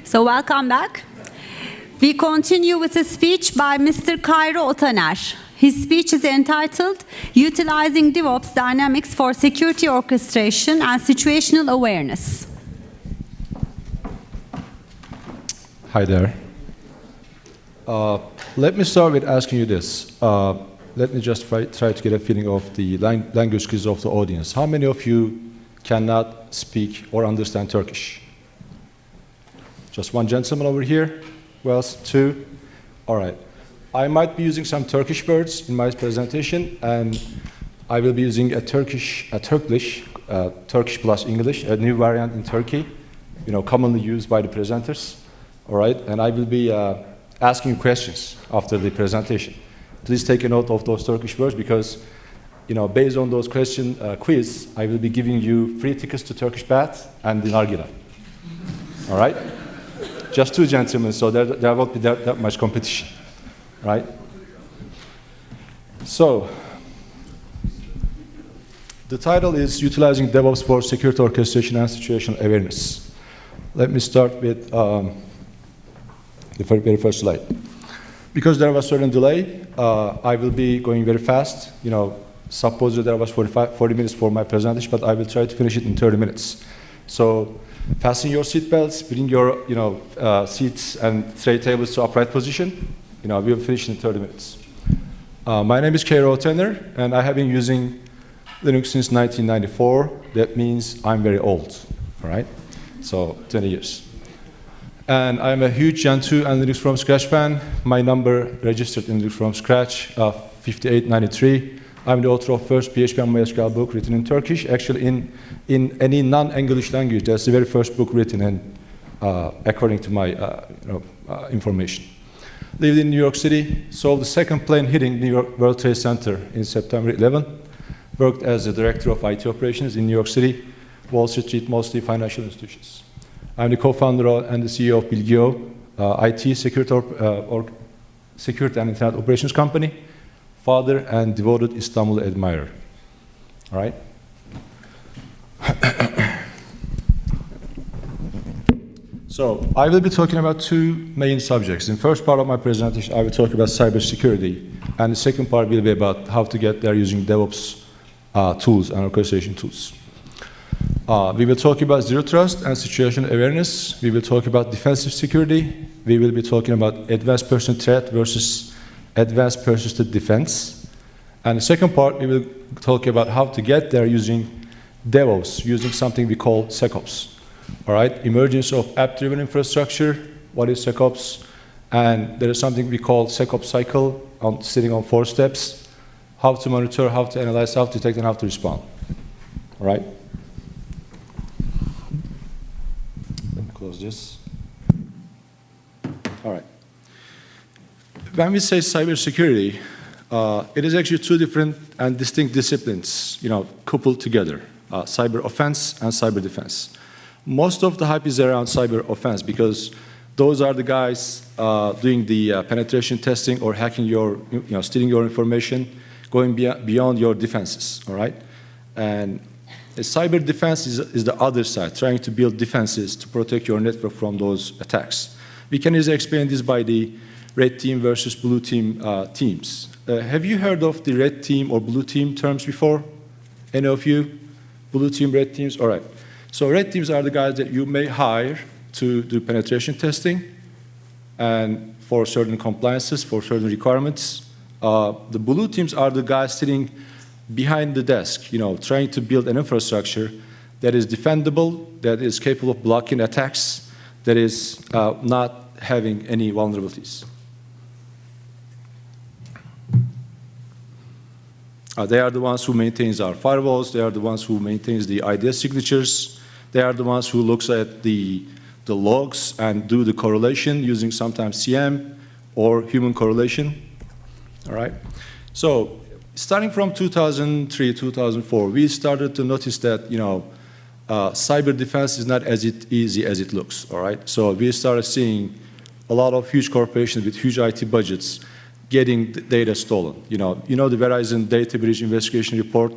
So welcome back. We continue with a speech by Mr. Kayra Otaner. His speech is entitled Utilizing DevOps Dynamics for Security Orchestration and Situational Awareness. Hi there. Let me start with asking you this. Let me just try to get a feeling of the language skills of the audience. How many of you cannot speak or understand Turkish? Just one gentleman over here? Who else? Two? All right. I might be using some Turkish words in my presentation, and I will be using Turkish plus English, a new variant in Turkey, commonly used by the presenters. All right, and I will be asking you questions after the presentation. Please take a note of those Turkish words because, based on those quiz, I will be giving you free tickets to Turkish bath and the nargila. All right? Just two gentlemen, so there won't be that much competition. Right? So, the title is Utilizing DevOps for Security Orchestration and Situational Awareness. Let me start with the very first slide. Because there was a certain delay, I will be going very fast. Supposedly there was 40 minutes for my presentation, but I will try to finish it in 30 minutes. So, fasten your seatbelts, bring your seats and tray tables to upright position. We will finish in 30 minutes. My name is Kayra Otaner, and I have been using Linux since 1994. That means I'm very old, all right? So 20 years. And I'm a huge Gen 2 and Linux from Scratch fan. My number registered in Linux from Scratch, 5893. I'm the author of first PHP and MySQL book written in Turkish. Actually, in any non-English language, that's the very first book written in, according to my information. Lived in New York City, saw the second plane hitting New York World Trade Center in September 11. Worked as the director of IT operations in New York City, Wall Street, mostly financial institutions. I'm the co-founder and the CEO of Bilgio, IT security and internet operations company, father and devoted Istanbul admirer. All right? So, I will be talking about two main subjects. In the first part of my presentation, I will talk about cybersecurity, and the second part will be about how to get there using DevOps tools and orchestration tools. We will talk about zero trust and situational awareness. We will talk about defensive security. We will be talking about advanced person threat versus advanced persistent defense. And the second part, we will talk about how to get there using DevOps, using something we call SecOps. All right, emergence of app-driven infrastructure, what is SecOps? And there is something we call Sackup Cycle, sitting on 4 steps, how to monitor, how to analyze, how to detect, and how to respond. All right? Let me close this. All right. When we say cybersecurity, it is actually two different and distinct disciplines, coupled together, cyber offense and cyber defense. Most of the hype is around cyber offense because those are the guys doing the penetration testing or hacking your, stealing your information, going beyond your defenses, all right? And cyber defense is the other side, trying to build defenses to protect your network from those attacks. We can easily explain this by the red team versus blue team teams. Have you heard of the red team or blue team terms before? Any of you? Blue team, red teams? All right. So red teams are the guys that you may hire to do penetration testing and for certain compliances, for certain requirements. The blue teams are the guys sitting behind the desk, trying to build an infrastructure that is defendable, that is capable of blocking attacks, that is not having any vulnerabilities. They are the ones who maintains our firewalls. They are the ones who maintains the IDS signatures. They are the ones who looks at the logs and do the correlation using sometimes CM or human correlation. All right. So starting from 2003, 2004, we started to notice that cyber defense is not as easy as it looks. All right. So we started seeing a lot of huge corporations with huge IT budgets getting data stolen. The Verizon data breach investigation report.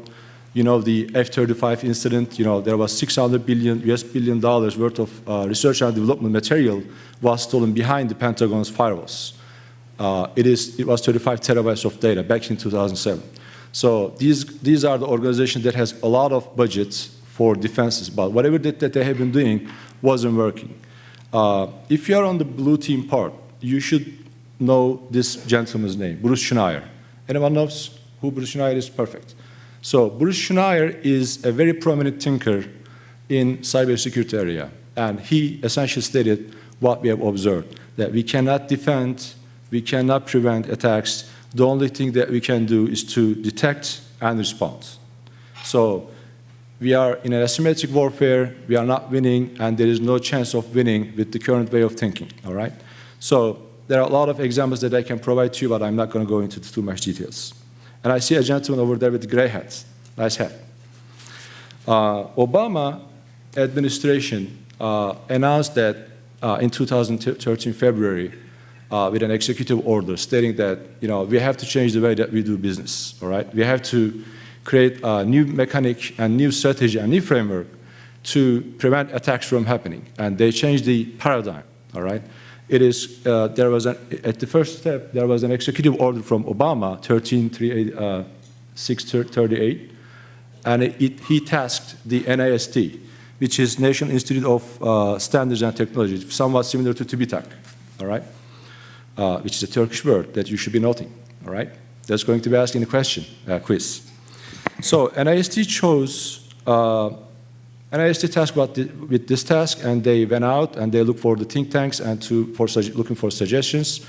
You know, the F-35 incident, you know, there was $600 billion worth of research and development material was stolen behind the Pentagon's firewalls. It was 35 terabytes of data back in 2007. So these are the organizations that has a lot of budgets for defenses, but whatever that they have been doing wasn't working. If you are on the blue team part, you should know this gentleman's name, Bruce Schneier. Anyone knows who Bruce Schneier is? Perfect. So Bruce Schneier is a very prominent thinker in cybersecurity area, and he essentially stated what we have observed, that we cannot defend, we cannot prevent attacks. The only thing that we can do is to detect and respond. So we are in an asymmetric warfare, we are not winning, and there is no chance of winning with the current way of thinking, all right? So there are a lot of examples that I can provide to you, but I'm not going to go into too much details. And I see a gentleman over there with the gray hat. Nice hat. Obama administration announced that in 2013 February with an executive order stating that, you know, we have to change the way that we do business, all right? We have to create a new mechanic and new strategy and new framework to prevent attacks from happening. And they changed the paradigm, all right? It is, at the first step, there was an executive order from Obama, 13-638, and he tasked the NIST, which is National Institute of Standards and Technology, somewhat similar to TÜBİTAK, all right? Which is a Turkish word that you should be noting, all right? That's going to be asking a question, quiz. So NIST chose, NIST tasked with this task, and they went out and they looked for the think tanks and looking for suggestions,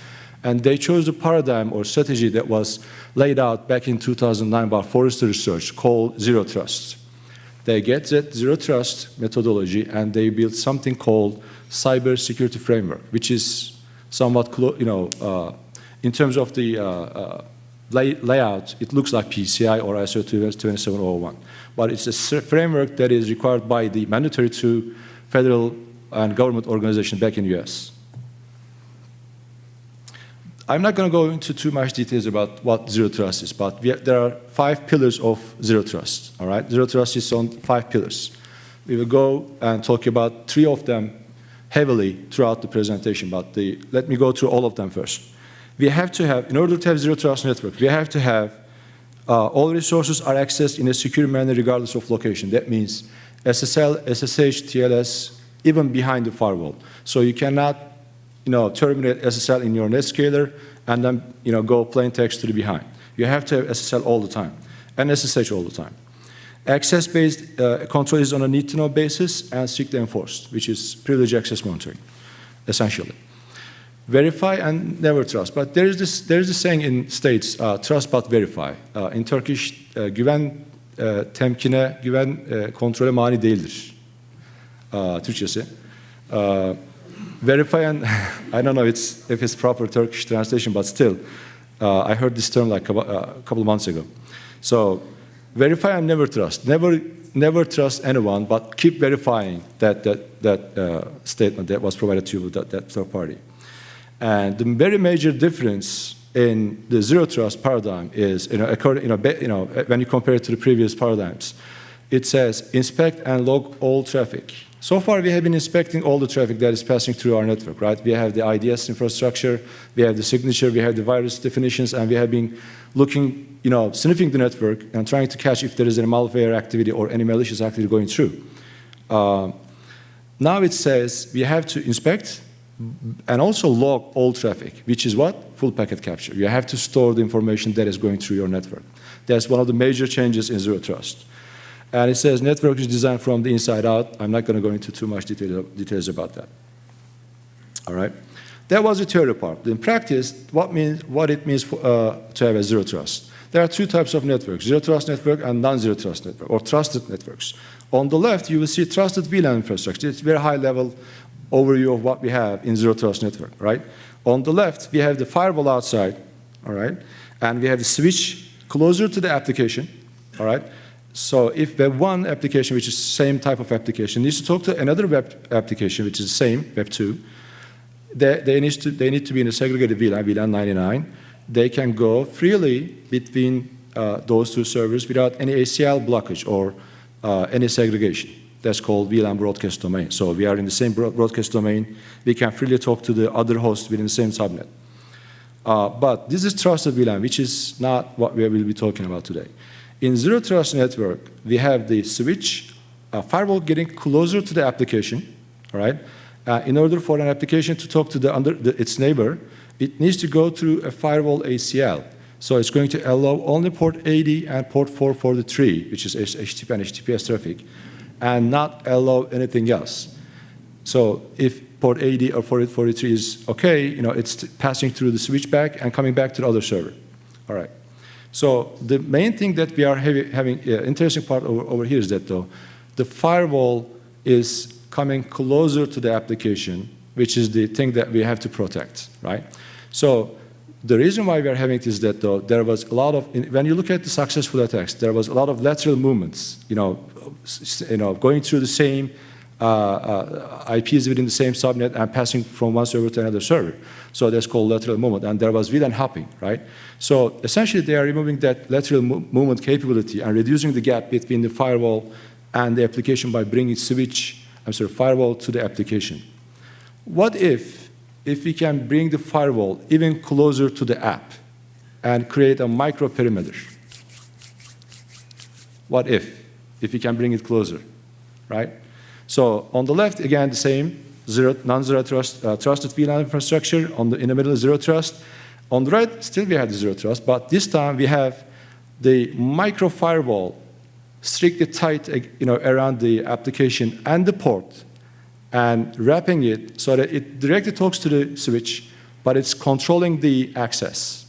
and they chose the paradigm or strategy that was laid out back in 2009 by Forrester Research called Zero Trust. They get that Zero Trust methodology and they built something called Cybersecurity Framework, which is somewhat, you know, in terms of the layout, it looks like PCI or ISO 27001. But it's a framework that is required by the mandatory to federal and government organizations back in the US. I'm not going to go into too much details about what Zero Trust is, but there are 5 pillars of Zero Trust, all right? Zero Trust is on 5 pillars. We will go and talk about 3 of them heavily throughout the presentation, but let me go through all of them first. We have to have, in order to have Zero Trust network, we have to have all resources are accessed in a secure manner regardless of location. That means SSL, SSH, TLS, even behind the firewall. So you cannot, you know, terminate SSL in your NetScaler and then, you know, go plain text to the behind. You have to have SSL all the time and SSH all the time. Access-based control is on a need-to-know basis and strictly enforced, which is privileged access monitoring, essentially. Verify and never trust. But there is this saying in States, trust but verify. In Turkish, güven temkine, güven kontrole mani değildir. Türkçesi. Verify and, I don't know if it's proper Turkish translation, but still, I heard this term like a couple of months ago. So, verify and never trust. Never trust anyone, but keep verifying that statement that was provided to you with that third party. And the very major difference in the Zero Trust paradigm is, when you compare it to the previous paradigms, it says inspect and log all traffic. So far, we have been inspecting all the traffic that is passing through our network, right? We have the IDS infrastructure, we have the signature, we have the virus definitions, and we have been looking, sniffing the network and trying to catch if there is any malware activity or any malicious activity going through. Now it says we have to inspect and also log all traffic, which is what? Full packet capture. You have to store the information that is going through your network. That's one of the major changes in Zero Trust. And it says network is designed from the inside out. I'm not going to go into too much details about that. All right? That was the theory part. In practice, what it means to have a Zero Trust. There are 2 types of networks, Zero Trust network and non-Zero Trust network, or trusted networks. On the left, you will see trusted VLAN infrastructure. It's a very high-level overview of what we have in Zero Trust network, right? On the left, we have the firewall outside, all right? And we have the switch closer to the application, all right? So if Web 1 application, which is the same type of application, needs to talk to another web application, which is the same, Web 2, they need to be in a segregated VLAN, VLAN 99. They can go freely between those two servers without any ACL blockage or any segregation. That's called VLAN broadcast domain. So we are in the same broadcast domain. We can freely talk to the other hosts within the same subnet. But this is trusted VLAN, which is not what we will be talking about today. In zero trust network, we have the switch, firewall getting closer to the application, all right? In order for an application to talk to its neighbor, it needs to go through a firewall ACL. So it's going to allow only port 80 and port 443, which is HTTP and HTTPS traffic, and not allow anything else. So if port 80 or 443 is okay, it's passing through the switchback and coming back to the other server. All right. So the main thing that we are having interesting part over here is that, though, the firewall is coming closer to the application, which is the thing that we have to protect, right? So the reason why we are having this is that, though, there was a lot of, when you look at the successful attacks, there was a lot of lateral movements, going through the same IPs within the same subnet and passing from one server to another server. So that's called lateral movement, and there was VLAN hopping, right? So essentially, they are removing that lateral movement capability and reducing the gap between the firewall and the application by bringing firewall to the application. What if we can bring the firewall even closer to the app and create a micro perimeter? What if we can bring it closer, right? So on the left, again, the same, non-zero trust, trusted VLAN infrastructure. In the middle, zero trust. On the right, still we have the zero trust, but this time we have the micro firewall strictly tight, around the application and the port, and wrapping it so that it directly talks to the switch, but it's controlling the access,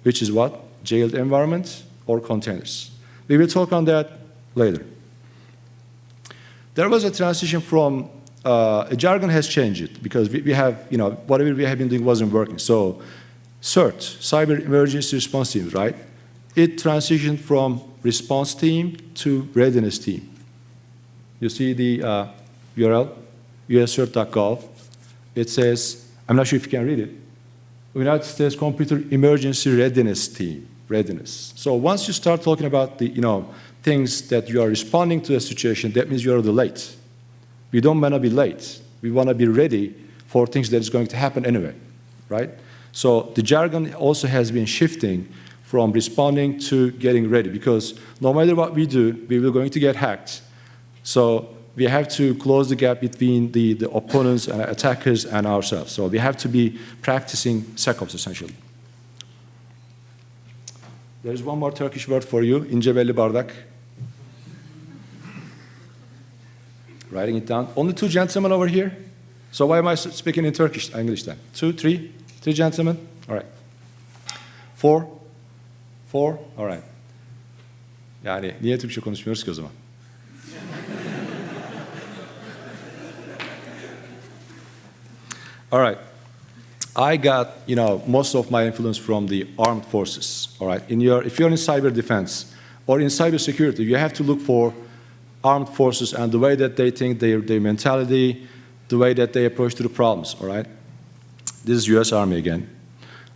which is what? Jailed environment or containers. We will talk on that later. There was a transition from, a jargon has changed because we have, whatever we have been doing wasn't working. So CERT, Cyber Emergency Response Team, right? It transitioned from response team to readiness team. You see the URL, uscert.gov. It says, I'm not sure if you can read it, United States Computer Emergency Readiness Team, readiness. So once you start talking about the, things that you are responding to a situation, that means you are late. We don't want to be late. We want to be ready for things that is going to happen anyway, right? So the jargon also has been shifting from responding to getting ready, because no matter what we do, we will going to get hacked. So we have to close the gap between the opponents and attackers and ourselves. So we have to be practicing Sackups, essentially. There is one more Turkish word for you, ince belli bardak. Writing it down. Only two gentlemen over here. So why am I speaking in Turkish, English then? Three gentlemen? All right. Four? All right. Yani niye Türkçe konuşmuyoruz ki o zaman? All right. I got, most of my influence from the armed forces. All right. If you're in cyber defense or in cybersecurity, you have to look for armed forces and the way that they think, their mentality, the way that they approach to the problems. All right. This is U.S. Army again.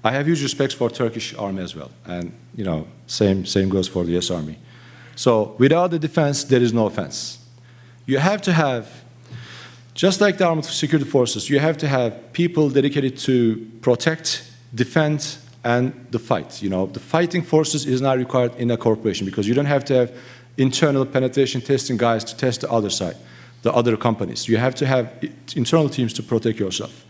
I have huge respect for Turkish Army as well, and same goes for the U.S. Army. So without the defense, there is no offense. You have to have, just like the armed security forces, you have to have people dedicated to protect, defend, and the fight. The fighting forces is not required in a corporation because you don't have to have internal penetration testing guys to test the other side, the other companies. You have to have internal teams to protect yourself.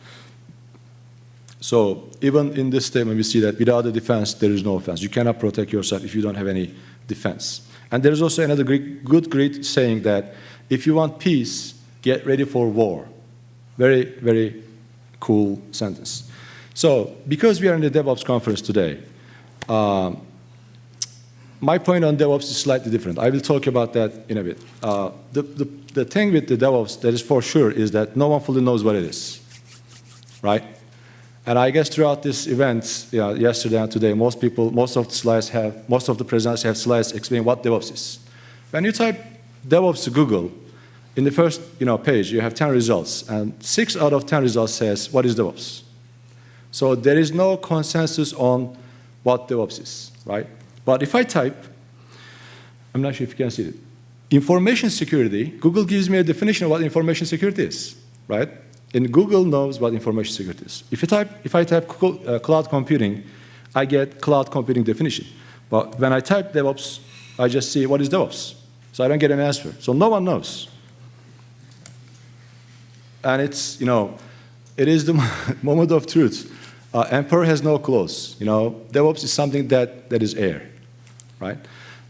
So even in this statement, we see that without the defense, there is no offense. You cannot protect yourself if you don't have any defense. And there is also another good Greek saying that if you want peace, get ready for war. Very, very cool sentence. So because we are in the DevOps conference today, my point on DevOps is slightly different. I will talk about that in a bit. The thing with the DevOps that is for sure is that no one fully knows what it is, right? And I guess throughout this event, yesterday and today, most of the presenters have slides explaining what DevOps is. When you type DevOps to Google, in the first page, you have 10 results, and 6 out of 10 results says, what is DevOps? So there is no consensus on what DevOps is, right? But if I type, I'm not sure if you can see it, information security, Google gives me a definition of what information security is, right? And Google knows what information security is. If I type cloud computing, I get cloud computing definition. But when I type DevOps, I just see what is DevOps. So I don't get an answer. So no one knows. And it's, it is the moment of truth. Emperor has no clothes. DevOps is something that is air, right?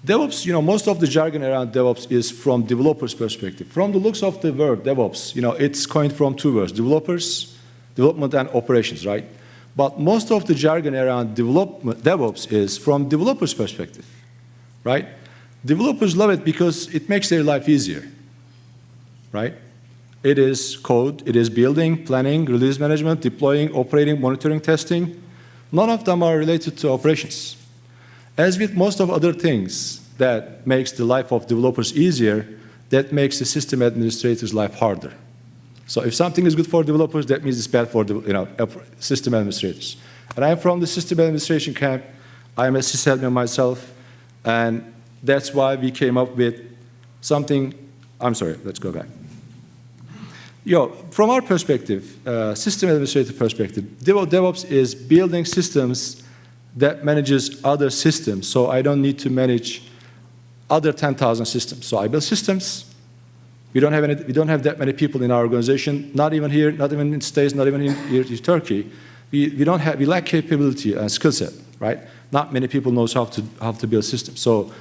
DevOps, most of the jargon around DevOps is from developers' perspective. From the looks of the word DevOps, it's coined from two words, development and operations, right? But most of the jargon around DevOps is from developers' perspective, right? Developers love it because it makes their life easier, right? It is code, it is building, planning, release management, deploying, operating, monitoring, testing. None of them are related to operations. As with most of other things that makes the life of developers easier, that makes the system administrator's life harder. So if something is good for developers, that means it's bad for system administrators. And I'm from the system administration camp. I'm a sysadmin myself, and that's why we came up with something. I'm sorry, let's go back. From our perspective, system administrator perspective, DevOps is building systems that manages other systems, so I don't need to manage other 10,000 systems. So I build systems. We don't have that many people in our organization, not even here, not even in the States, not even here in Turkey. We lack capability and skill set, right? Not many people knows how to build systems. So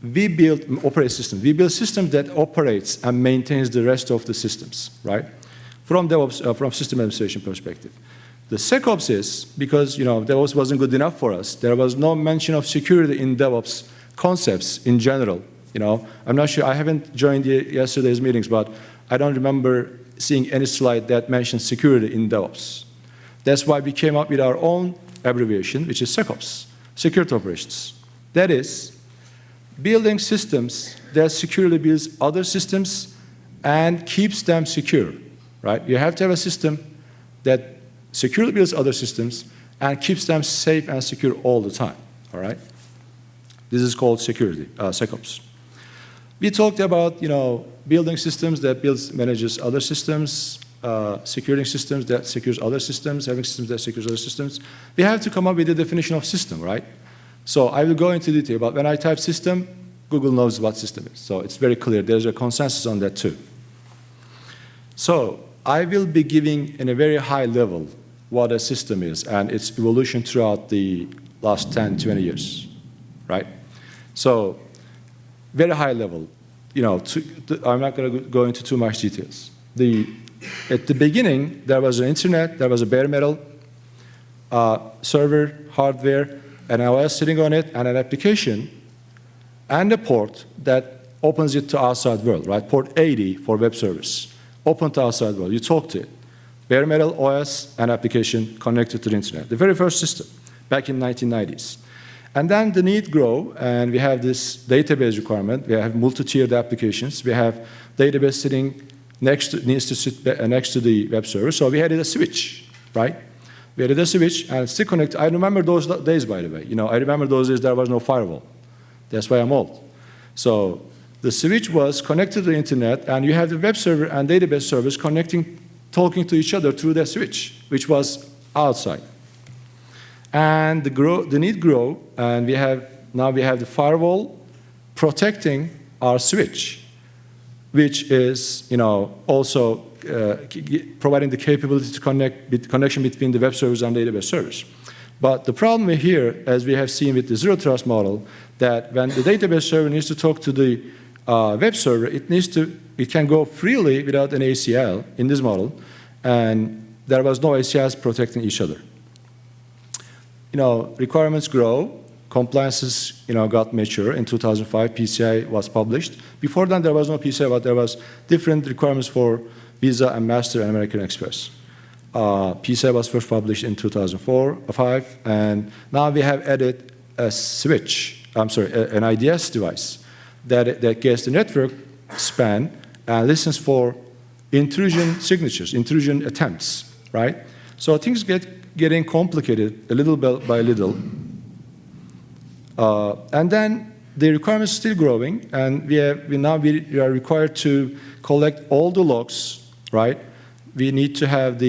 we build operating systems. We build systems that operates and maintains the rest of the systems, right? From DevOps, from system administration perspective. The SecOps is, because DevOps wasn't good enough for us, there was no mention of security in DevOps concepts in general. I'm not sure, I haven't joined yesterday's meetings, but I don't remember seeing any slide that mentioned security in DevOps. That's why we came up with our own abbreviation, which is SecOps, security operations. That is, building systems that securely builds other systems and keeps them secure, right? You have to have a system that securely builds other systems and keeps them safe and secure all the time, all right? This is called security, SecOps. We talked about, building systems that manages other systems, securing systems that secures other systems, having systems that secures other systems. We have to come up with a definition of system, right? So I will go into detail, but when I type system, Google knows what system is. So it's very clear. There's a consensus on that too. So I will be giving in a very high level what a system is and its evolution throughout the last 10, 20 years, right? So very high level, I'm not going to go into too much details. At the beginning, there was an internet, there was a bare metal server, hardware, an OS sitting on it, and an application, and a port that opens it to outside world, right? Port 80 for web service, open to outside world. You talk to it. Bare metal OS and application connected to the internet. The very first system, back in 1990s. And then the need grow, and we have this database requirement. We have multi-tiered applications. We have database sitting needs to sit next to the web server. So we added a switch, right? We added a switch, and it's still connected. I remember those days, by the way. I remember those days there was no firewall. That's why I'm old. So the switch was connected to the internet, and you have the web server and database servers talking to each other through that switch, which was outside. And the need grow, and now we have the firewall protecting our switch, which is also providing the capability to connection between the web servers and database servers. But the problem here, as we have seen with the zero trust model, that when the database server needs to talk to the web server, it can go freely without an ACL in this model, and there was no ACLs protecting each other. Requirements grow, compliances got mature. In 2005, PCI was published. Before then, there was no PCI, but there was different requirements for Visa and Master and American Express. PCI was first published in 2004-05, and now we have added a switch, an IDS device that gets the network span and listens for intrusion signatures, intrusion attempts, right? So things getting complicated a little bit by little. And then the requirements are still growing, and we are required to collect all the logs, right? We need to have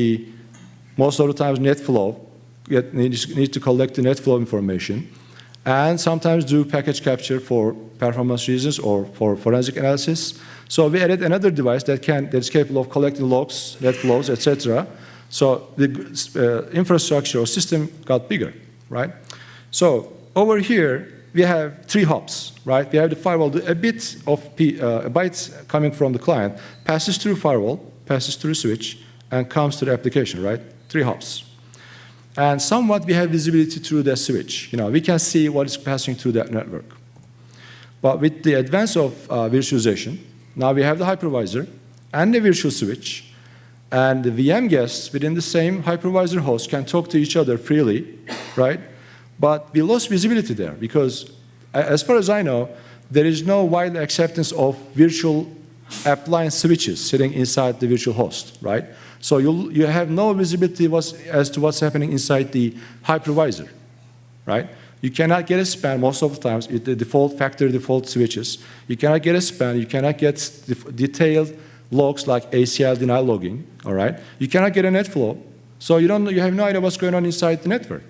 most of the times net flow, need to collect the net flow information, and sometimes do package capture for performance reasons or for forensic analysis. So we added another device that is capable of collecting logs, net flows, etc. So the infrastructure or system got bigger, right? So over here, we have 3 hops, right? We have the firewall, a bit of bytes coming from the client, passes through firewall, passes through switch, and comes to the application, right? 3 hops. And somewhat we have visibility through the switch. We can see what is passing through that network. But with the advance of virtualization, now we have the hypervisor and the virtual switch, and the VM guests within the same hypervisor host can talk to each other freely, right? But we lost visibility there because, as far as I know, there is no wide acceptance of virtual appliance switches sitting inside the virtual host, right? So you have no visibility as to what's happening inside the hypervisor, right? You cannot get a span most of the times with the factory default switches. You cannot get a span. You cannot get detailed logs like ACL denial logging, all right? You cannot get a net flow. So you have no idea what's going on inside the network,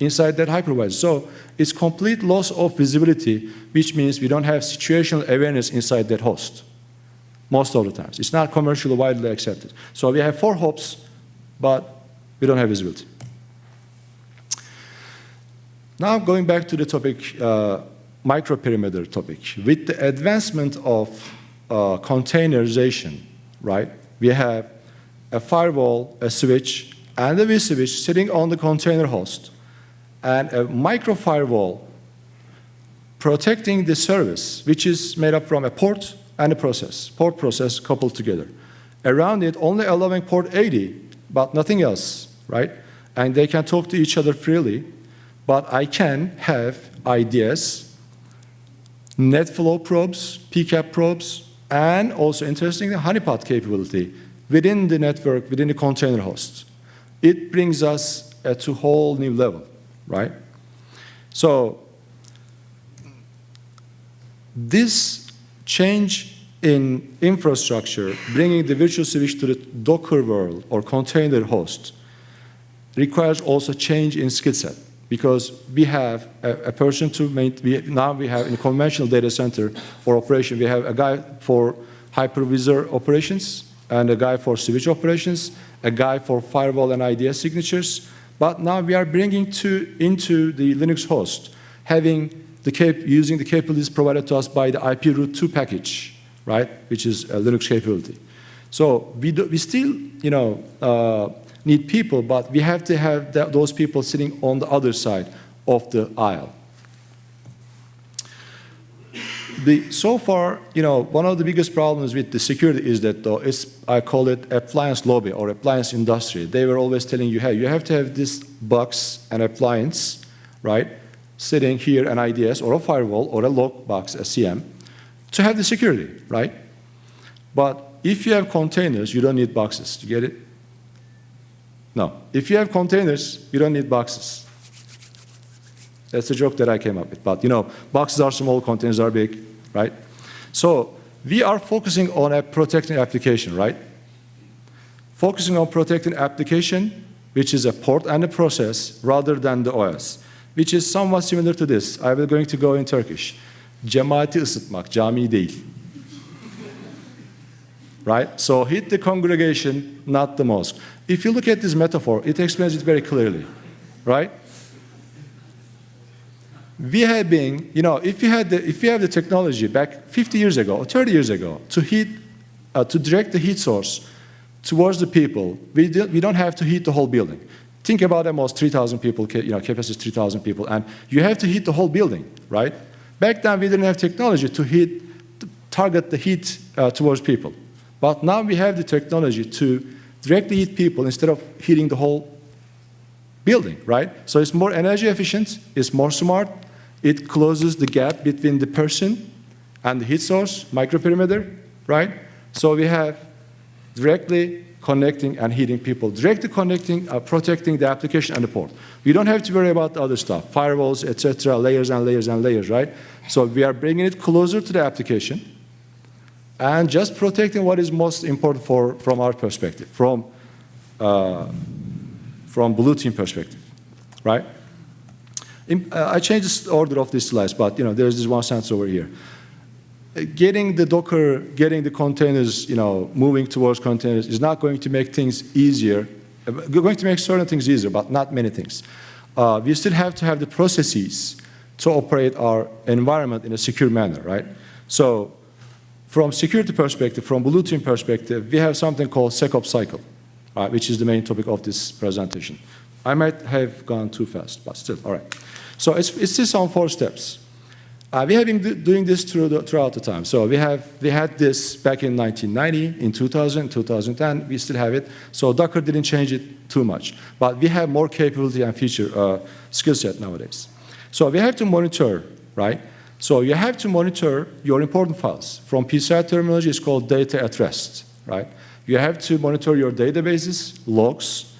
inside that hypervisor. So it's complete loss of visibility, which means we don't have situational awareness inside that host most of the times. It's not commercially widely accepted. So we have 4 hops, but we don't have visibility. Now going back to the topic, microperimeter topic. With the advancement of containerization, right, we have a firewall, a switch, and a vSwitch sitting on the container host, and a micro firewall protecting the service, which is made up from a port and a port process coupled together. Around it, only allowing port 80, but nothing else, right? And they can talk to each other freely, but I can have IDS, net flow probes, PCAP probes, and also, interestingly, honeypot capability within the network, within the container host. It brings us to a whole new level, right? So this change in infrastructure, bringing the virtual switch to the Docker world or container host, requires also change in skill set, because we have a person to now we have in a conventional data center for operation, we have a guy for hypervisor operations and a guy for switch operations, a guy for firewall and IDS signatures. But now we are bringing into the Linux host, using the capabilities provided to us by the IP root 2 package, right, which is a Linux capability. So we still, need people, but we have to have those people sitting on the other side of the aisle. So far, one of the biggest problems with the security is that, though, I call it appliance lobby or appliance industry. They were always telling you, hey, you have to have this box and appliance, right, sitting here, an IDS or a firewall or a log box, a CM, to have the security, right? But if you have containers, you don't need boxes. Do you get it? No. If you have containers, you don't need boxes. That's a joke that I came up with. But, boxes are small, containers are big, right? So we are focusing on protecting application, right? Focusing on protecting application, which is a port and a process, rather than the OS, which is somewhat similar to this. I will going to go in Turkish. Cemaati ısıtmak, cami değil. Right? So hit the congregation, not the mosque. If you look at this metaphor, it explains it very clearly, right? We have been, if you have the technology back 50 years ago or 30 years ago to direct the heat source towards the people, we don't have to heat the whole building. Think about almost 3,000 people, capacity is 3,000 people, and you have to heat the whole building, right? Back then, we didn't have technology to target the heat towards people. But now we have the technology to directly heat people instead of heating the whole building, right? So it's more energy efficient, it's more smart, it closes the gap between the person and the heat source, microperimeter, right? So we have directly connecting and hitting people, directly connecting, protecting the application and the port. We don't have to worry about the other stuff, firewalls, etc., layers and layers and layers, right? So we are bringing it closer to the application and just protecting what is most important from our perspective, from blue team perspective, right? I changed the order of these slides, but there's this one sentence over here. Getting the Docker, getting the containers, moving towards containers is not going to make things easier. We're going to make certain things easier, but not many things. We still have to have the processes to operate our environment in a secure manner, right? So from security perspective, from blue team perspective, we have something called Sackup Cycle, which is the main topic of this presentation. I might have gone too fast, but still, all right. So it's just on 4 steps. We have been doing this throughout the time. So we had this back in 1990, in 2000, 2010, we still have it. So Docker didn't change it too much. But we have more capability and feature skill set nowadays. So we have to monitor, right? So you have to monitor your important files. From PCI terminology, it's called data at rest, right? You have to monitor your databases, logs,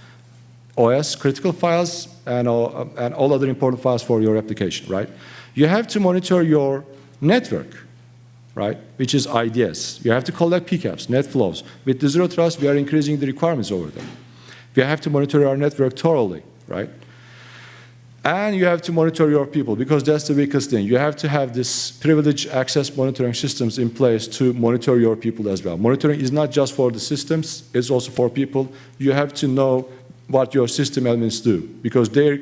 OS, critical files, and all other important files for your application, right? You have to monitor your network, right, which is IDS. You have to collect PCAPs, net flows. With the Zero Trust, we are increasing the requirements over there. We have to monitor our network thoroughly, right? And you have to monitor your people, because that's the weakest thing. You have to have this privileged access monitoring systems in place to monitor your people as well. Monitoring is not just for the systems, it's also for people. You have to know what your system admins do, because their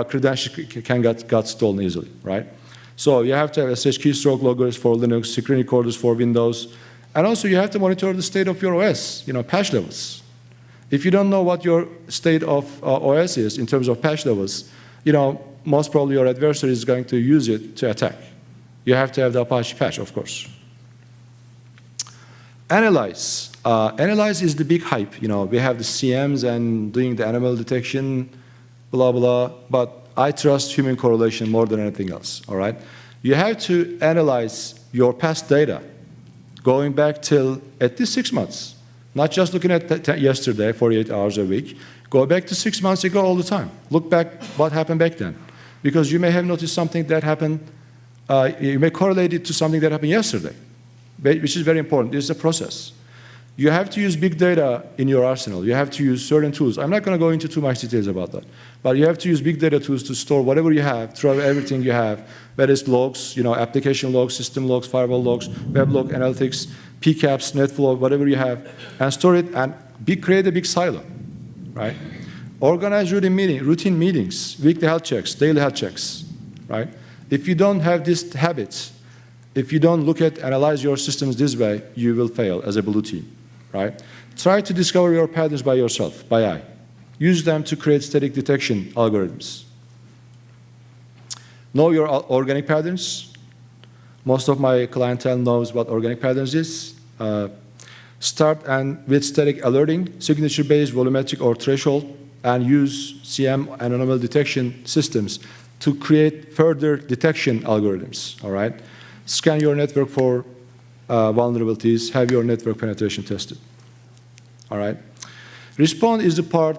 credentials can get stolen easily, right? So you have to have SSH keystroke loggers for Linux, screen recorders for Windows, and also you have to monitor the state of your OS, patch levels. If you don't know what your state of OS is in terms of patch levels, most probably your adversary is going to use it to attack. You have to have the Apache patch, of course. Analyze. Analyze is the big hype. We have the CMs and doing the animal detection, blah, blah, but I trust human correlation more than anything else, all right? You have to analyze your past data, going back till at least 6 months, not just looking at yesterday, 48 hours a week. Go back to 6 months ago all the time. Look back what happened back then, because you may have noticed something that happened, you may correlate it to something that happened yesterday, which is very important. This is a process. You have to use big data in your arsenal. You have to use certain tools. I'm not going to go into too much details about that. But you have to use big data tools to store whatever you have, throw everything you have, whether it's logs, application logs, system logs, firewall logs, web log analytics, PCAPs, NetFlow, whatever you have, and store it and create a big silo, right? Organize routine meetings, weekly health checks, daily health checks, right? If you don't have these habits, if you don't analyze your systems this way, you will fail as a blue team. Right? Try to discover your patterns by yourself, by eye. Use them to create static detection algorithms. Know your organic patterns. Most of my clientele knows what organic patterns is. Start with static alerting, signature-based, volumetric, or threshold, and use CM and anomaly detection systems to create further detection algorithms, all right? Scan your network for vulnerabilities, have your network penetration tested. All right? Respond is the part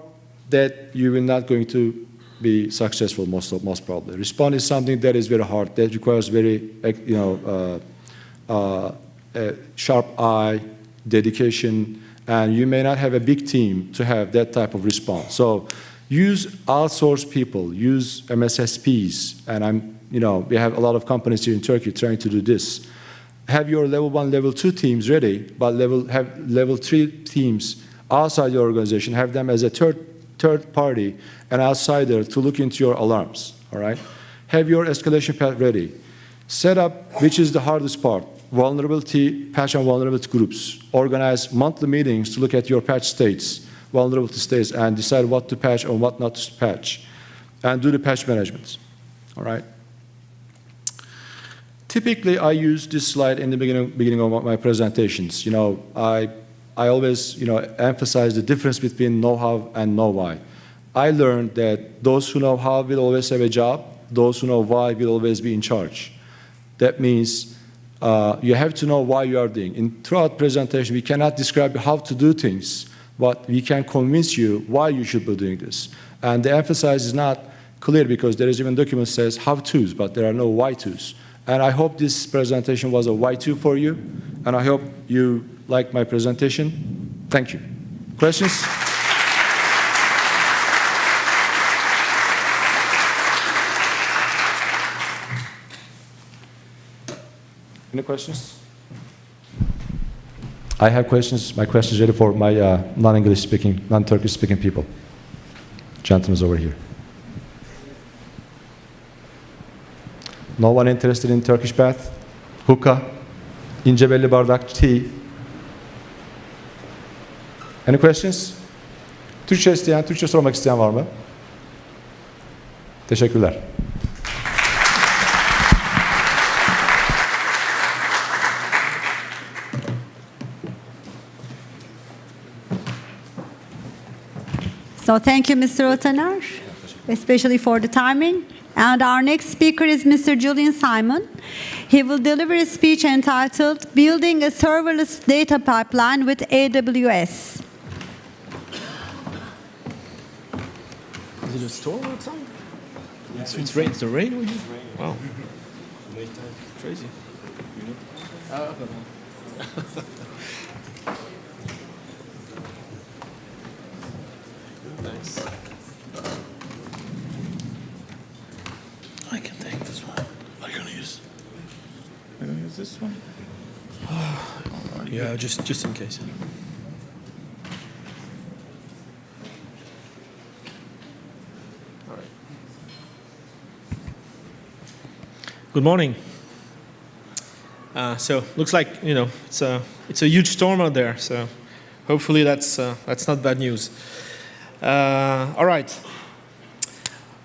that you will not going to be successful most probably. Respond is something that is very hard, that requires very sharp eye, dedication, and you may not have a big team to have that type of response. So use outsourced people, use MSSPs, and we have a lot of companies here in Turkey trying to do this. Have your level 1, level 2 teams ready, but have level 3 teams outside your organization. Have them as a third party, an outsider to look into your alarms, all right? Have your escalation path ready. Set up, which is the hardest part, patch and vulnerability groups. Organize monthly meetings to look at your patch states, vulnerability states, and decide what to patch or what not to patch. And do the patch management, all right? Typically, I use this slide in the beginning of my presentations. I always, emphasize the difference between know-how and know-why. I learned that those who know how will always have a job. Those who know why will always be in charge. That means you have to know why you are doing. Throughout presentation, we cannot describe how to do things, but we can convince you why you should be doing this. And the emphasis is not clear because there is even document that says how-tos, but there are no why-tos. And I hope this presentation was a why-to for you, and I hope you like my presentation. Thank you. Questions? Any questions? I have questions. My question is ready for my non-English speaking, non-Turkish speaking people. Gentleman's over here. No one interested in Turkish bath? Hookah? İnce belli bardak, tea? Any questions? Türkçe isteyen, Türkçe sormak isteyen var mı? Teşekkürler. So thank you, Mr. Otaner, especially for the timing. And our next speaker is Mr. Julian Simon. He will deliver a speech entitled Building a Serverless Data Pipeline with AWS. Is it a storm outside? It's rain. It's the rain with you? Wow. Crazy. Thanks. I can take this one. Are you gonna use? Are you gonna use this one? Yeah, just in case. All right. Good morning. So looks like it's a huge storm out there. So hopefully that's not bad news. All right.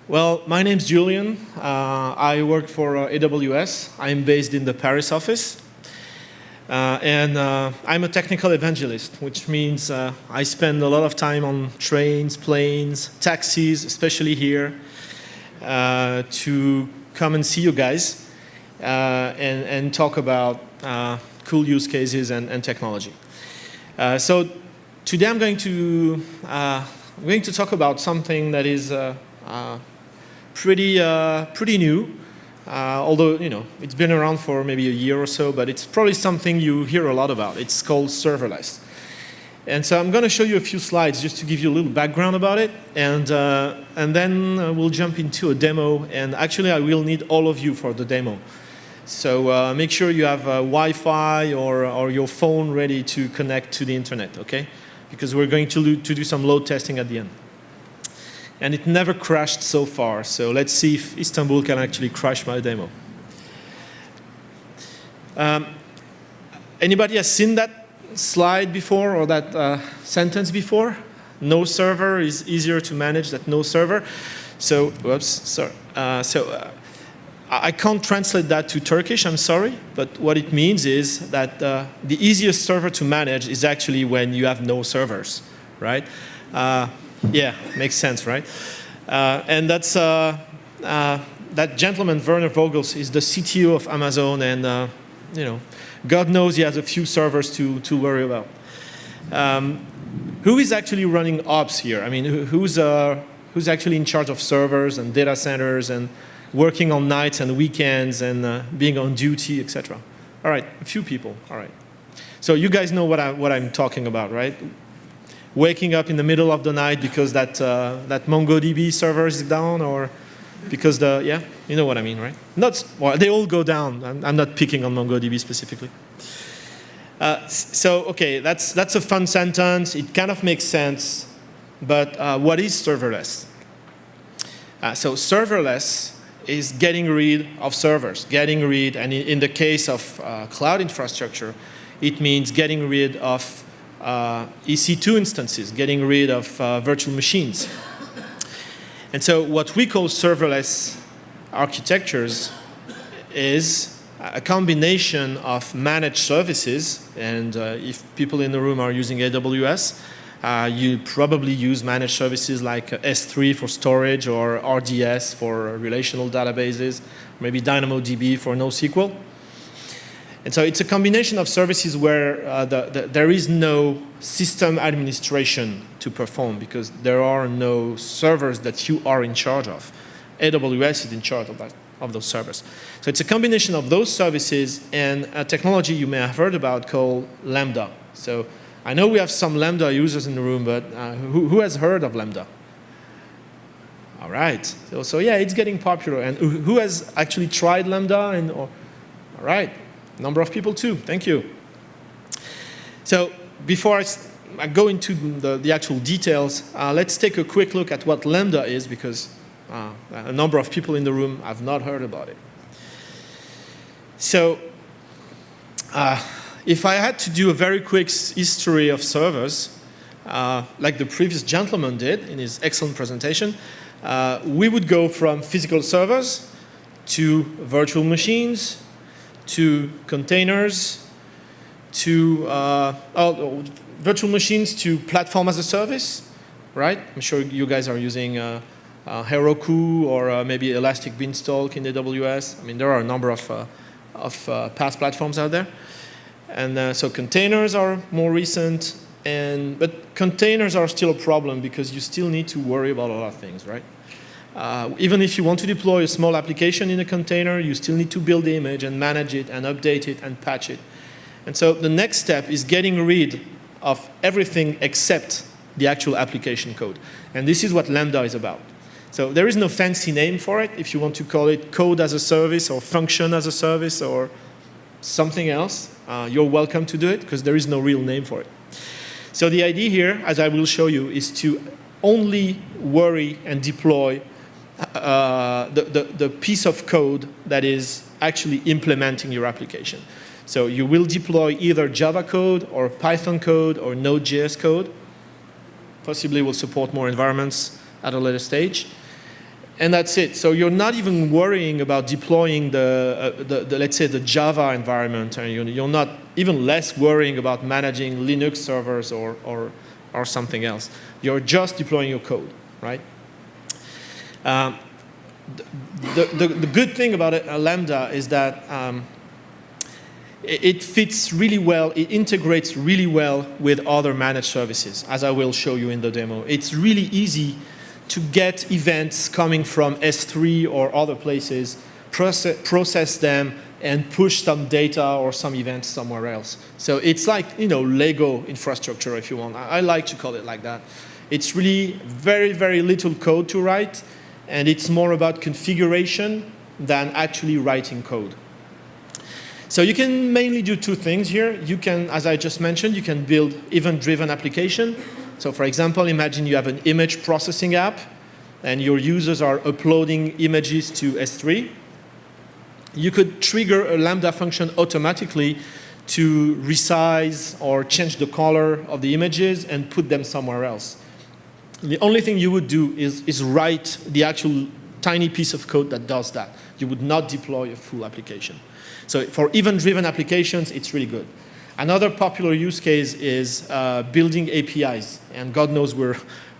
Well, my name's Julian. I work for AWS. I'm based in the Paris office. And I'm a technical evangelist, which means I spend a lot of time on trains, planes, taxis, especially here, to come and see you guys and talk about cool use cases and technology. So today I'm going to talk about something that is pretty new, although it's been around for maybe a year or so, but it's probably something you hear a lot about. It's called serverless. And so I'm going to show you a few slides just to give you a little background about it, and then we'll jump into a demo. And actually, I will need all of you for the demo. So make sure you have Wi-Fi or your phone ready to connect to the internet, okay? Because we're going to do some load testing at the end. And it never crashed so far, so let's see if Istanbul can actually crash my demo. Anybody has seen that slide before or that sentence before? No server is easier to manage than no server. So, whoops, sorry. I can't translate that to Turkish, I'm sorry, but what it means is that the easiest server to manage is actually when you have no servers, right? Yeah, makes sense, right? And that's that gentleman, Werner Vogels, is the CTO of Amazon, and God knows he has a few servers to worry about. Who is actually running ops here? I mean, who's actually in charge of servers and data centers and working on nights and weekends and being on duty, etc.? All right, a few people. All right. So you guys know what I'm talking about, right? Waking up in the middle of the night because that MongoDB server is down, or because you know what I mean, right? Well, they all go down. I'm not picking on MongoDB specifically. So okay, that's a fun sentence. It kind of makes sense, but what is serverless? So serverless is getting rid of servers, and in the case of cloud infrastructure, it means getting rid of EC2 instances, getting rid of virtual machines. And so what we call serverless architectures is a combination of managed services, and if people in the room are using AWS, you probably use managed services like S3 for storage, or RDS for relational databases, maybe DynamoDB for NoSQL. And so it's a combination of services where there is no system administration to perform because there are no servers that you are in charge of. AWS is in charge of those servers. So it's a combination of those services and a technology you may have heard about called Lambda. So I know we have some Lambda users in the room, but who has heard of Lambda? All right. So yeah, it's getting popular. And who has actually tried Lambda? All right. A number of people too. Thank you. So before I go into the actual details, let's take a quick look at what Lambda is because a number of people in the room have not heard about it. So if I had to do a very quick history of servers, like the previous gentleman did in his excellent presentation, we would go from physical servers to virtual machines, to containers, to virtual machines, to platform as a service, right? I'm sure you guys are using Heroku or maybe Elastic Beanstalk in AWS. I mean, there are a number of PaaS platforms out there. And so containers are more recent, but containers are still a problem because you still need to worry about a lot of things, right? Even if you want to deploy a small application in a container, you still need to build the image and manage it and update it and patch it. And so the next step is getting rid of everything except the actual application code. And this is what Lambda is about. So there is no fancy name for it. If you want to call it code as a service or function as a service or something else, you're welcome to do it because there is no real name for it. So the idea here, as I will show you, is to only worry and deploy the piece of code that is actually implementing your application. So you will deploy either Java code or Python code or Node.js code. Possibly will support more environments at a later stage. And that's it. So you're not even worrying about deploying let's say, the Java environment. And you're not even less worrying about managing Linux servers or something else. You're just deploying your code, right? The good thing about Lambda is that it fits really well, it integrates really well with other managed services, as I will show you in the demo. It's really easy to get events coming from S3 or other places, process them, and push some data or some events somewhere else. So it's like, Lego infrastructure, if you want. I like to call it like that. It's really very, very little code to write, and it's more about configuration than actually writing code. So you can mainly do two things here. You can, as I just mentioned, you can build event-driven application. So for example, imagine you have an image processing app, and your users are uploading images to S3. You could trigger a Lambda function automatically to resize or change the color of the images and put them somewhere else. The only thing you would do is write the actual tiny piece of code that does that. You would not deploy a full application. So for event-driven applications, it's really good. Another popular use case is building APIs. And God knows we're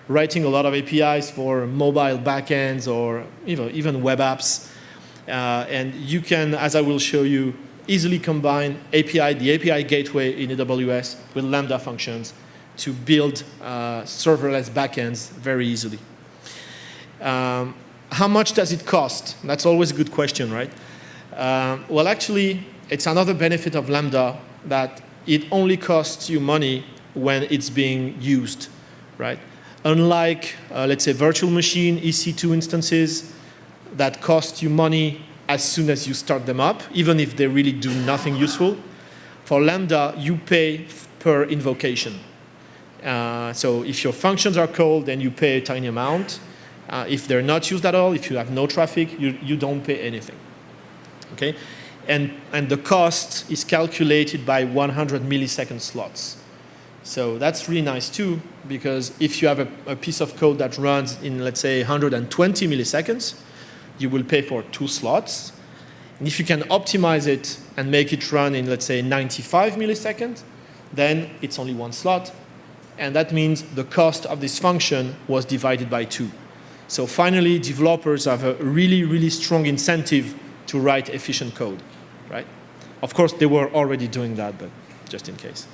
writing a lot of APIs for mobile backends or even web apps. And you can, as I will show you, easily combine the API gateway in AWS with Lambda functions to build serverless backends very easily. How much does it cost? That's always a good question, right? Well, actually, it's another benefit of Lambda that it only costs you money when it's being used, right? Unlike, let's say, virtual machine EC2 instances that cost you money as soon as you start them up, even if they really do nothing useful. For Lambda, you pay per invocation. So if your functions are called, then you pay a tiny amount. If they're not used at all, if you have no traffic, you don't pay anything. Okay? And the cost is calculated by 100 millisecond slots. So that's really nice too, because if you have a piece of code that runs in, let's say, 120 milliseconds, you will pay for 2 slots. And if you can optimize it and make it run in, let's say, 95 milliseconds, then it's only 1 slot. And that means the cost of this function was divided by 2. So finally, developers have a really, really strong incentive to write efficient code, right? Of course, they were already doing that, but just in case.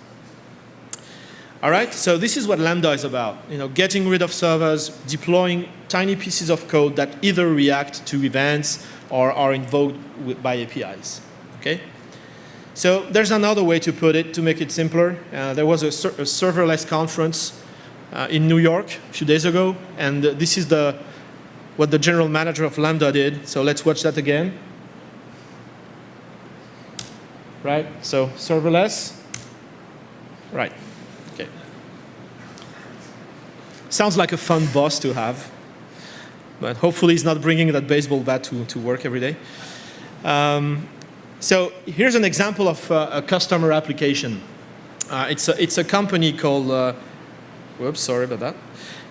All right, so this is what Lambda is about. Getting rid of servers, deploying tiny pieces of code that either react to events or are invoked by APIs. Okay. So there's another way to put it to make it simpler. There was a serverless conference in New York a few days ago, and this is what the general manager of Lambda did. So let's watch that again. Right. So serverless. Right. Okay. Sounds like a fun boss to have, but hopefully he's not bringing that baseball bat to work every day. So here's an example of a customer application. It's a company called, whoops, sorry about that.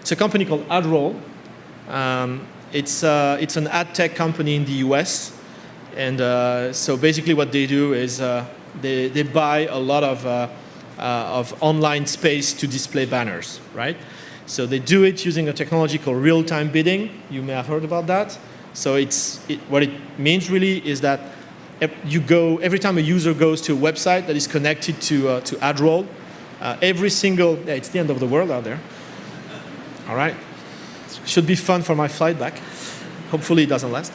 It's a company called AdRoll. It's an ad tech company in the US. And so basically what they do is they buy a lot of online space to display banners, right? So they do it using a technology called real-time bidding. You may have heard about that. So what it means really is that every time a user goes to a website that is connected to AdRoll, it's the end of the world out there. All right. Should be fun for my flight back. Hopefully it doesn't last.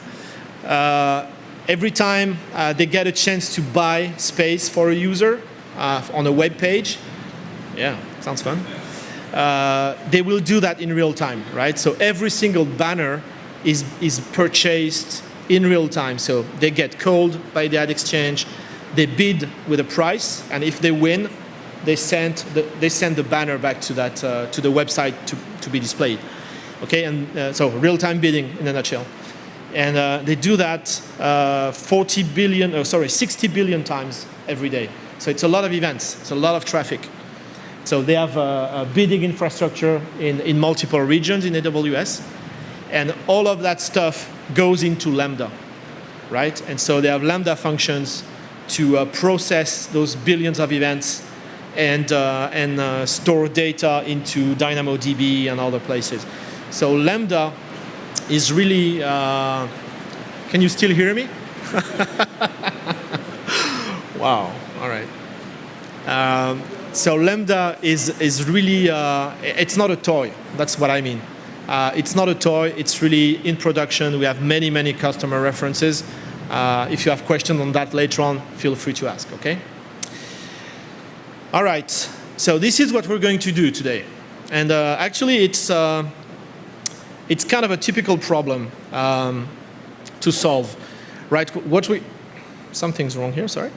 Every time they get a chance to buy space for a user on a web page, yeah, sounds fun. They will do that in real time, right? So every single banner is purchased in real time. So they get called by the ad exchange, they bid with a price, and if they win, they send the banner back to the website to be displayed. Okay, and so real-time bidding in a nutshell. And they do that 60 billion times every day. So it's a lot of events, it's a lot of traffic. So they have a bidding infrastructure in multiple regions in AWS, and all of that stuff goes into Lambda, right? And so they have Lambda functions to process those billions of events and store data into DynamoDB and other places. So Lambda is really, can you still hear me? Wow, all right. So Lambda is really, it's not a toy, that's what I mean. It's not a toy, it's really in production. We have many, many customer references. If you have questions on that later on, feel free to ask, okay? All right, so this is what we're going to do today. And actually, it's kind of a typical problem to solve, right? Something's wrong here, sorry.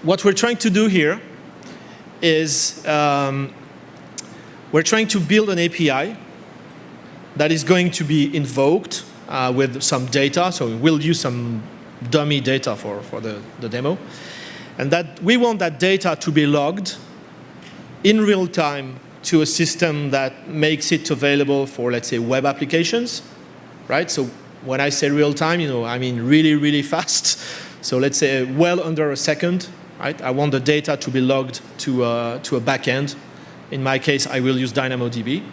What we're trying to do here is we're trying to build an API that is going to be invoked with some data. So we'll use some dummy data for the demo. And that we want that data to be logged in real time to a system that makes it available for, let's say, web applications, right? So when I say real time, I mean really, really fast. So let's say well under a second, right? I want the data to be logged to a backend. In my case, I will use DynamoDB.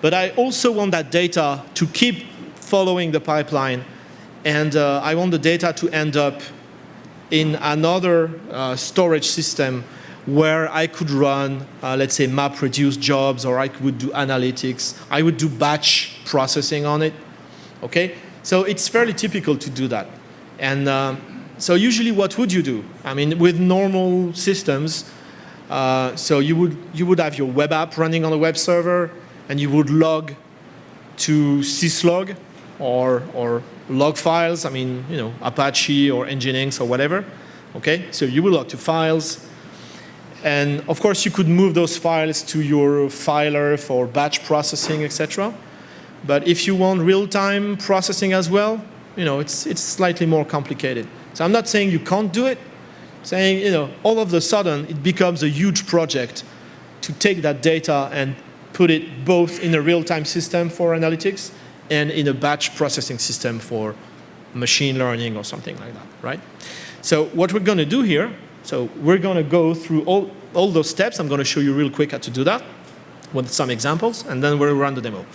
But I also want that data to keep following the pipeline, and I want the data to end up in another storage system where I could run, let's say, MapReduce jobs, or I would do analytics. I would do batch processing on it. Okay? So it's fairly typical to do that. And so usually what would you do? I mean, with normal systems, so you would have your web app running on a web server, and you would log to syslog or log files. I mean, Apache or Nginx or whatever. Okay, so you will log to files, and of course you could move those files to your filer for batch processing, etc. But if you want real-time processing as well, it's slightly more complicated. So I'm not saying you can't do it. I'm saying, all of a sudden it becomes a huge project to take that data and put it both in a real-time system for analytics and in a batch processing system for machine learning or something like that, right? So what we're going to do here, so we're going to go through all those steps. I'm going to show you real quick how to do that with some examples, and then we'll run the demo.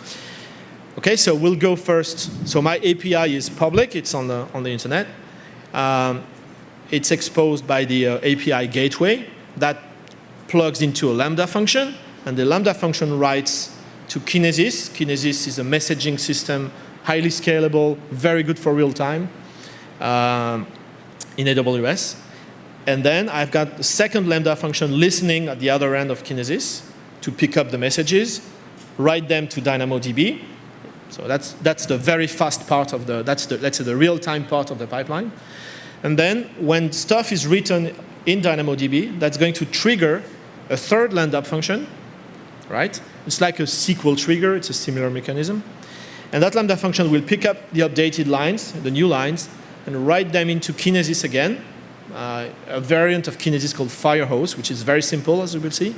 Okay, so we'll go first. So my API is public. It's on the internet. it's exposed by the API gateway that plugs into a Lambda function, and the Lambda function writes to Kinesis. Kinesis is a messaging system, highly scalable, very good for real time in AWS. And then I've got the second Lambda function listening at the other end of Kinesis to pick up the messages, write them to DynamoDB. So that's the very fast part of let's say the real-time part of the pipeline. And then when stuff is written in DynamoDB, that's going to trigger a third Lambda function, right? It's like a SQL trigger. It's a similar mechanism. And that Lambda function will pick up the updated lines, the new lines, and write them into Kinesis again, a variant of Kinesis called Firehose, which is very simple, as you will see.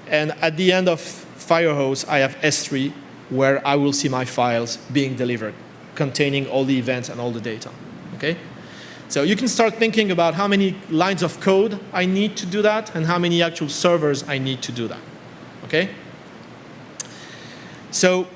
And at the end of Firehose, I have S3, where I will see my files being delivered, containing all the events and all the data. Okay? So you can start thinking about how many lines of code I need to do that and how many actual servers I need to do that. Okay? So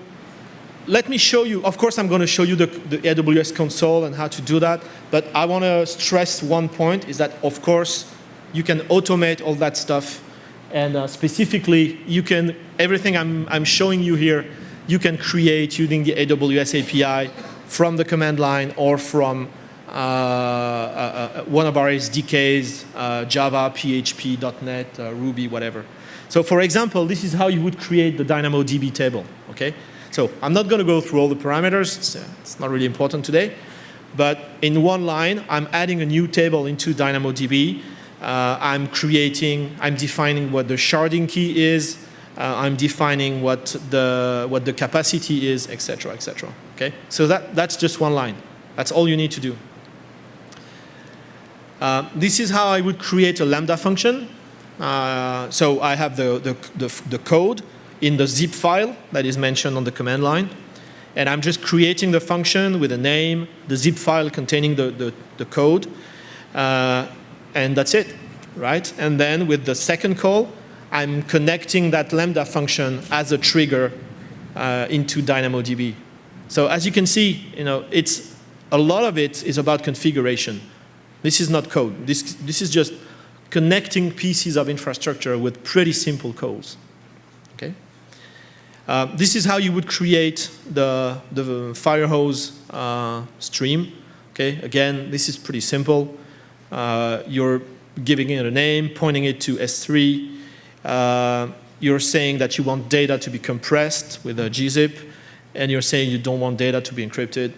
let me show you. Of course, I'm going to show you the AWS console and how to do that. But I want to stress one point is that, of course, you can automate all that stuff. And specifically, you can, everything I'm showing you here, you can create using the AWS API from the command line or from one of our SDKs, Java, PHP, .NET, Ruby, whatever. So for example, this is how you would create the DynamoDB table, okay? So I'm not going to go through all the parameters. It's not really important today. But in one line, I'm adding a new table into DynamoDB. I'm defining what the sharding key is. I'm defining what the capacity is, et cetera, et cetera. Okay? So that's just one line. That's all you need to do. This is how I would create a Lambda function. So I have the code in the zip file that is mentioned on the command line. And I'm just creating the function with a name, the zip file containing the code. And that's it, right? And then with the second call, I'm connecting that Lambda function as a trigger into DynamoDB. So as you can see, a lot of it is about configuration. This is not code. This is just connecting pieces of infrastructure with pretty simple calls. Okay. This is how you would create the Firehose stream. Okay. Again, this is pretty simple. You're giving it a name, pointing it to S3. You're saying that you want data to be compressed with a gzip, and you're saying you don't want data to be encrypted,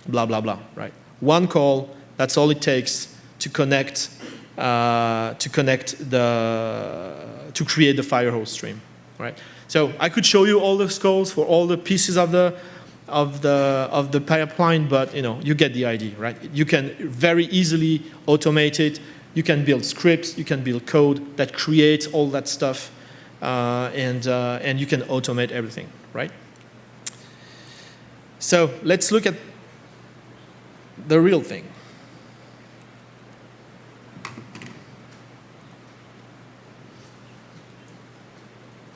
blah, blah, blah, right? One call, that's all it takes to connect, to create the Firehose stream, right? So I could show you all those calls for all the pieces of the pipeline, but you get the idea, right? You can very easily automate it. You can build scripts, you can build code that creates all that stuff, and you can automate everything, right? So let's look at the real thing.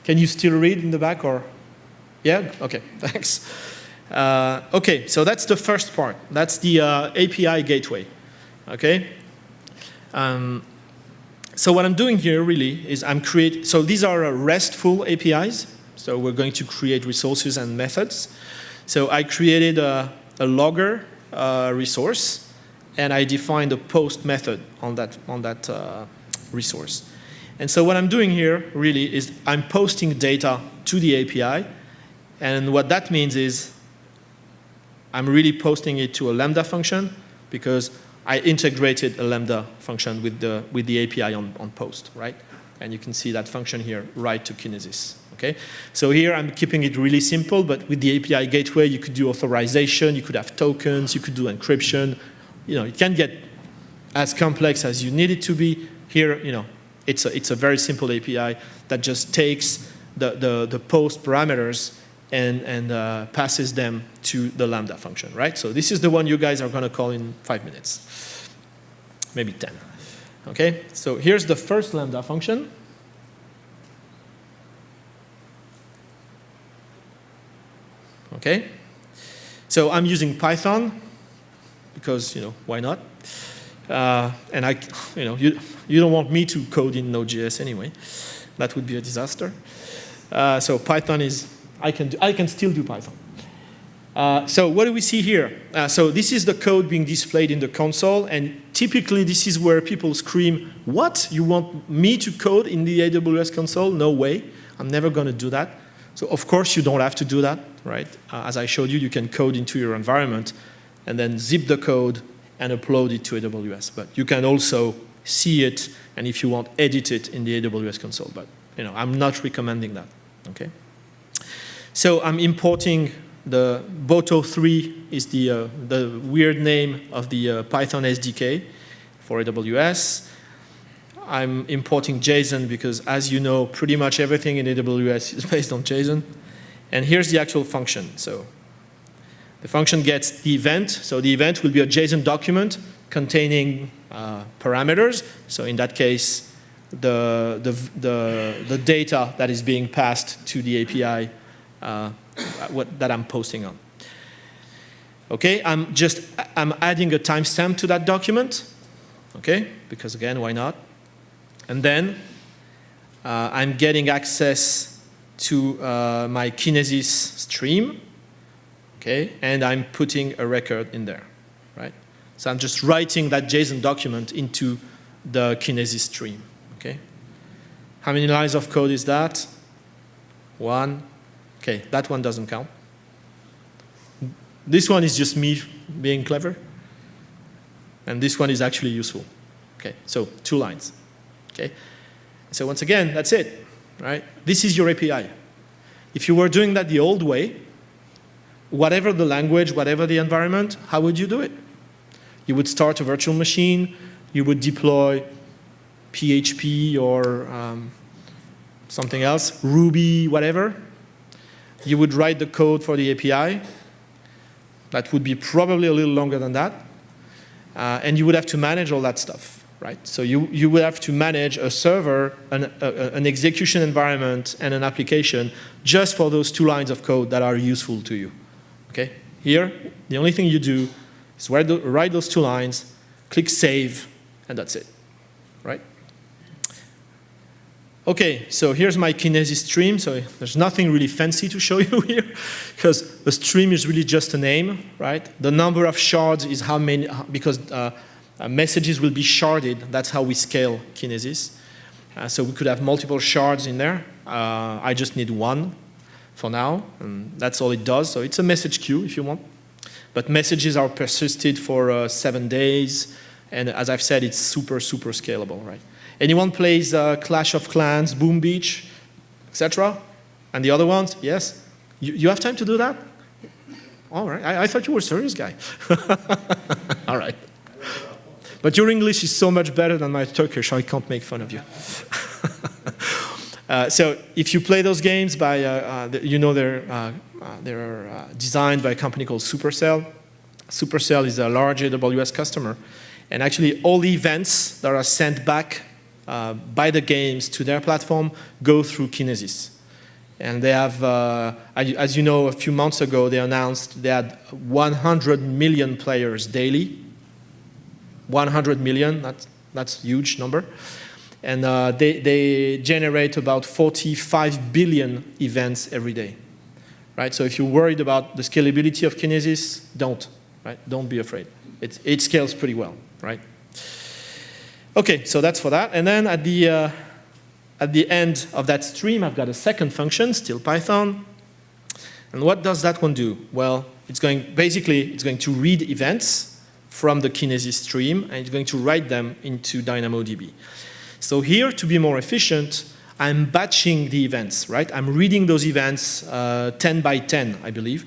Can you still read in the back, or? Yeah? Okay, thanks. Okay, so that's the first part. That's the API gateway, okay? So what I'm doing here really is so these are RESTful APIs. So we're going to create resources and methods. So I created a logger resource, and I defined a post method on that resource. And so what I'm doing here really is I'm posting data to the API, and what that means is I'm really posting it to a Lambda function because I integrated a Lambda function with the API on post, right? And you can see that function here, write to Kinesis, okay? So here I'm keeping it really simple, but with the API gateway, you could do authorization, you could have tokens, you could do encryption. It can get as complex as you need it to be. Here, it's a very simple API that just takes the post parameters and passes them to the Lambda function, right? So this is the one you guys are going to call in 5 minutes, maybe 10. Okay, so here's the first Lambda function. Okay, so I'm using Python because, why not? And you don't want me to code in Node.js anyway. That would be a disaster. So Python is, I can still do Python. So what do we see here? So this is the code being displayed in the console, and typically this is where people scream, what? You want me to code in the AWS console? No way. I'm never going to do that. So of course you don't have to do that, right? As I showed you, you can code into your environment and then zip the code and upload it to AWS. But you can also see it, and if you want, edit it in the AWS console. But I'm not recommending that. Okay. So I'm importing the Boto3 is the weird name of the Python SDK for AWS. I'm importing JSON because, as you know, pretty much everything in AWS is based on JSON. And here's the actual function. So the function gets the event. So the event will be a JSON document containing parameters. So in that case, the data that is being passed to the API that I'm posting on. Okay, I'm adding a timestamp to that document. Okay, because again, why not? And then I'm getting access to my Kinesis stream. Okay, and I'm putting a record in there, right? So I'm just writing that JSON document into the Kinesis stream. Okay, how many lines of code is that? 1. Okay, that one doesn't count. This one is just me being clever. And this one is actually useful. Okay, so 2 lines. Okay, so once again, that's it, right? This is your API. If you were doing that the old way, whatever the language, whatever the environment, how would you do it? You would start a virtual machine, you would deploy PHP or something else, Ruby, whatever. You would write the code for the API. That would be probably a little longer than that. And you would have to manage all that stuff, right? So you would have to manage a server, an execution environment, and an application just for those 2 lines of code that are useful to you. Okay? Here, the only thing you do is write those 2 lines, click Save, and that's it, right? Okay, so here's my Kinesis stream. So there's nothing really fancy to show you here, because a stream is really just a name, right? The number of shards is how many, because messages will be sharded. That's how we scale Kinesis. So we could have multiple shards in there. I just need 1 for now, and that's all it does. So it's a message queue if you want. But messages are persisted for 7 days. And as I've said, it's super, super scalable, right? Anyone plays Clash of Clans, Boom Beach, etc.? And the other ones? Yes? You have time to do that? All right. I thought you were a serious guy. All right. But your English is so much better than my Turkish, I can't make fun of you. So if you play those games, they're designed by a company called Supercell. Supercell is a large AWS customer. And actually, all the events that are sent back by the games to their platform go through Kinesis. And they have, as you know, a few months ago, they announced they had 100 million players daily. 100 million, that's a huge number. And they generate about 45 billion events every day. Right? So if you're worried about the scalability of Kinesis, don't. Right? Don't be afraid. It scales pretty well. Right? Okay, so that's for that. And then at the end of that stream, I've got a second function, still Python. And what does that one do? Well, it's going to read events from the Kinesis stream, and it's going to write them into DynamoDB. So here, to be more efficient, I'm batching the events, right? I'm reading those events 10 by 10, I believe.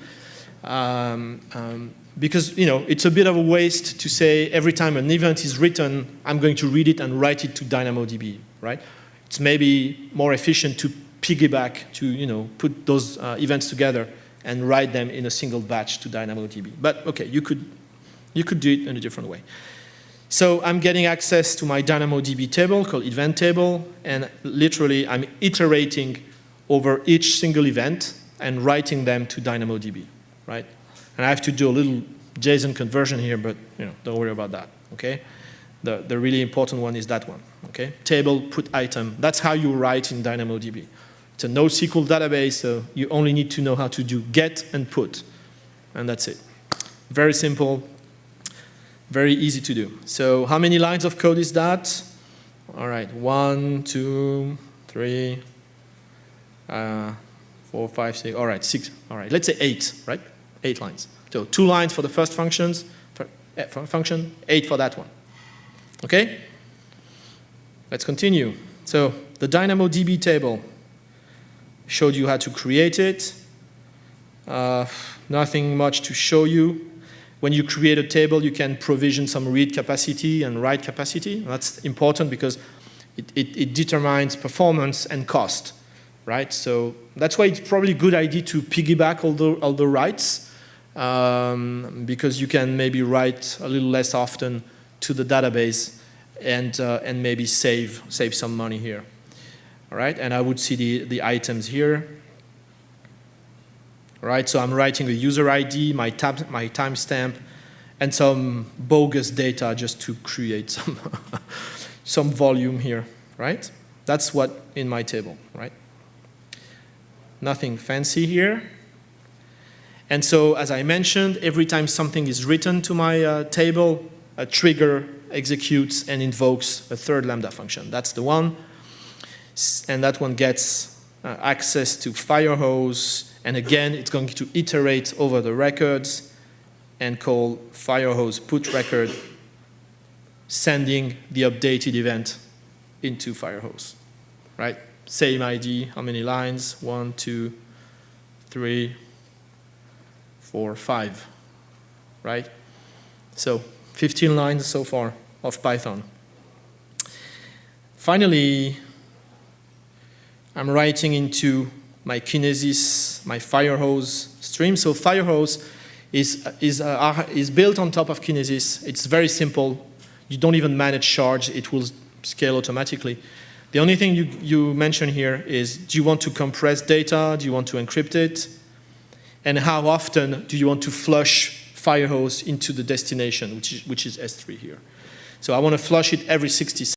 Because it's a bit of a waste to say every time an event is written, I'm going to read it and write it to DynamoDB, right? It's maybe more efficient to piggyback, to put those events together and write them in a single batch to DynamoDB. But okay, you could do it in a different way. So I'm getting access to my DynamoDB table called event table, and literally I'm iterating over each single event and writing them to DynamoDB, right? And I have to do a little JSON conversion here, but don't worry about that, okay? The really important one is that one, okay? Table, put item. That's how you write in DynamoDB. It's a NoSQL database, so you only need to know how to do get and put, and that's it. Very simple, very easy to do. So how many lines of code is that? All right, 1, 2, 3, 4, 5, 6, all right, 6. All right, let's say 8, right? 8 lines. So 2 lines for the first function, 8 for that one. Okay? Let's continue. So the DynamoDB table showed you how to create it. Nothing much to show you. When you create a table, you can provision some read capacity and write capacity. That's important because it determines performance and cost, right? So that's why it's probably a good idea to piggyback all the writes, because you can maybe write a little less often to the database and maybe save some money here. All right, and I would see the items here. All right, so I'm writing a user ID, my timestamp, and some bogus data just to create some some volume here, right? That's what in my table, right? Nothing fancy here. And so, as I mentioned, every time something is written to my table, a trigger executes and invokes a third Lambda function. That's the one. And that one gets access to Firehose. And again, it's going to iterate over the records and call Firehose put record, sending the updated event into Firehose, right? Same ID, how many lines? 1, 2, 3, 4, 5, right? So 15 lines so far of Python. Finally, I'm writing into my Kinesis, my Firehose stream. So Firehose is built on top of Kinesis. It's very simple. You don't even manage shards. It will scale automatically. The only thing you mention here is, do you want to compress data? Do you want to encrypt it? And how often do you want to flush Firehose into the destination, which is S3 here? So I want to flush it every 60 seconds.